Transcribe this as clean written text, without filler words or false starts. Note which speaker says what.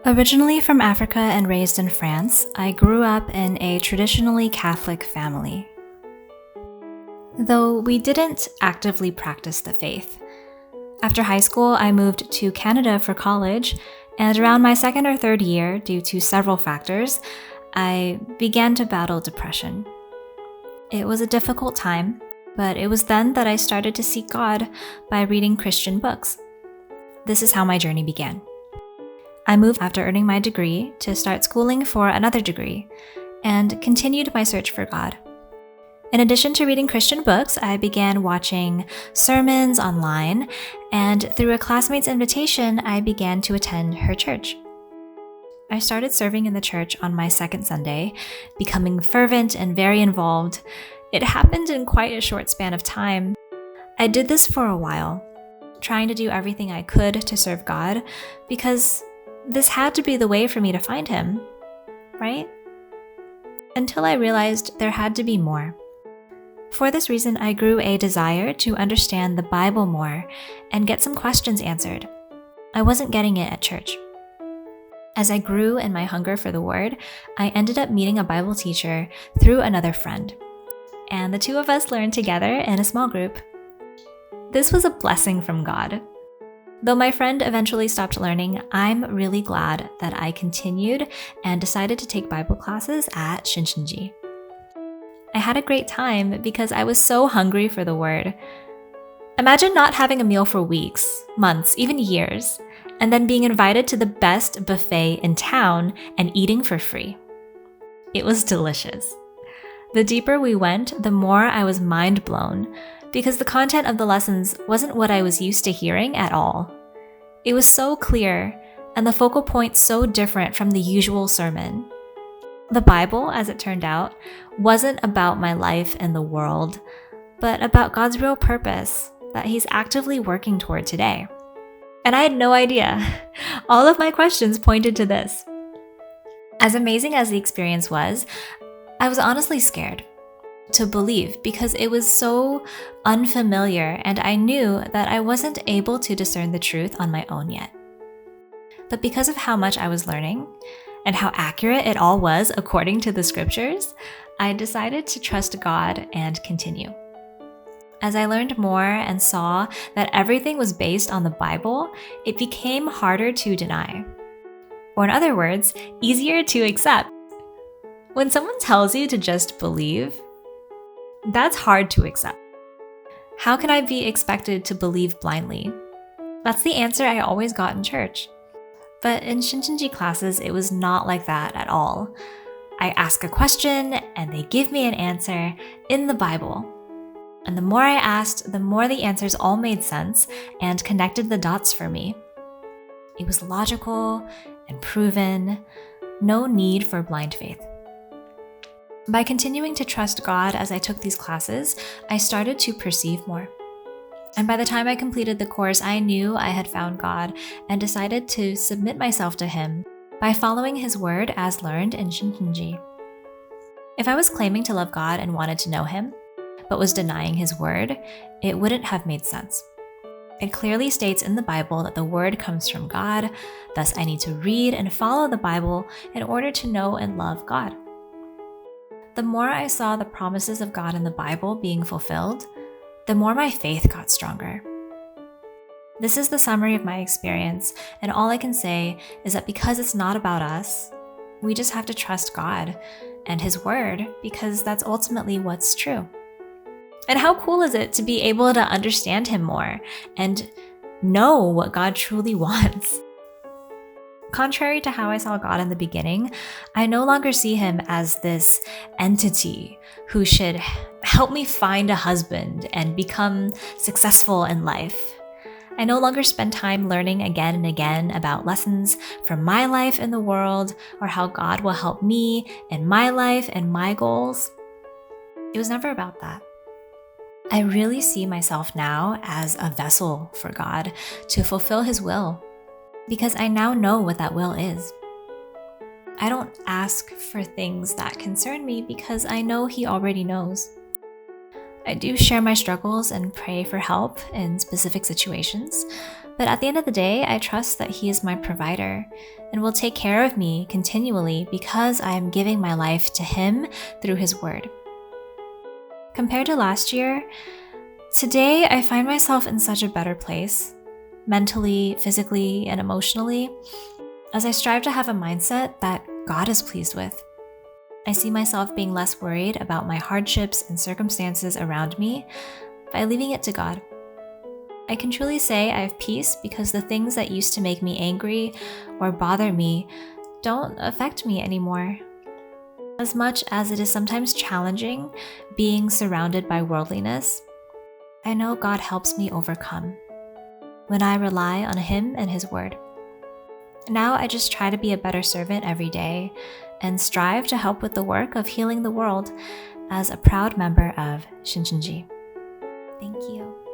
Speaker 1: Originally from Africa and raised in France, I grew up in a traditionally Catholic family. Though we didn't actively practice the faith. After high school, I moved to Canada for college, and around my second or third year, due to several factors, I began to battle depression. It was a difficult time, but it was then that I started to seek God by reading Christian books. This is how my journey began. I moved after earning my degree to start schooling for another degree, and continued my search for God. In addition to reading Christian books, I began watching sermons online, and through a classmate's invitation, I began to attend her church. I started serving in the church on my second Sunday, becoming fervent and very involved. It happened in quite a short span of time. I did this for a while, trying to do everything I could to serve God, because this had to be the way for me to find Him, right? Until I realized there had to be more. For this reason, I grew a desire to understand the Bible more and get some questions answered. I wasn't getting it at church. As I grew in my hunger for the Word, I ended up meeting a Bible teacher through another friend, and the two of us learned together in a small group. This was a blessing from God. Though my friend eventually stopped learning, I'm really glad that I continued and decided to take Bible classes at Shincheonji. I had a great time because I was so hungry for the Word. Imagine not having a meal for weeks, months, even years, and then being invited to the best buffet in town and eating for free. It was delicious. The deeper we went, the more I was mind blown, because the content of the lessons wasn't what I was used to hearing at all. It was so clear, and the focal point so different from the usual sermon. The Bible, as it turned out, wasn't about my life and the world, but about God's real purpose that He's actively working toward today. And I had no idea. All of my questions pointed to this. As amazing as the experience was, I was honestly scared to believe because it was so unfamiliar, and I knew that I wasn't able to discern the truth on my own yet. But because of how much I was learning and how accurate it all was according to the scriptures, I decided to trust God and continue. As I learned more and saw that everything was based on the Bible, it became harder to deny. Or in other words, easier to accept. When someone tells you to just believe, that's hard to accept. How can I be expected to believe blindly? That's the answer I always got in church. But in Shincheonji classes, it was not like that at all. I ask a question and they give me an answer in the Bible. And the more I asked, the more the answers all made sense and connected the dots for me. It was logical and proven, no need for blind faith. By continuing to trust God as I took these classes, I started to perceive more. And by the time I completed the course, I knew I had found God and decided to submit myself to Him by following His word as learned in Shincheonji. If I was claiming to love God and wanted to know Him, but was denying His word, it wouldn't have made sense. It clearly states in the Bible that the word comes from God, thus I need to read and follow the Bible in order to know and love God. The more I saw the promises of God in the Bible being fulfilled, the more my faith got stronger. This is the summary of my experience, and all I can say is that because it's not about us, we just have to trust God and His word because that's ultimately what's true. And how cool is it to be able to understand Him more and know what God truly wants? Contrary to how I saw God in the beginning, I no longer see Him as this entity who should help me find a husband and become successful in life. I no longer spend time learning again and again about lessons from my life in the world or how God will help me in my life and my goals. It was never about that. I really see myself now as a vessel for God to fulfill His will, because I now know what that will is. I don't ask for things that concern me because I know He already knows. I do share my struggles and pray for help in specific situations, But at the end of the day, I trust that He is my provider and will take care of me continually because I am giving my life to Him through His Word. Compared to last year, today I find myself in such a better place, mentally, physically, and emotionally, as I strive to have a mindset that God is pleased with. I see myself being less worried about my hardships and circumstances around me by leaving it to God. I can truly say I have peace because the things that used to make me angry or bother me don't affect me anymore. As much as it is sometimes challenging being surrounded by worldliness, I know God helps me overcome when I rely on Him and His Word. Now I just try to be a better servant every day and strive to help with the work of healing the world as a proud member of Shincheonji. Thank you.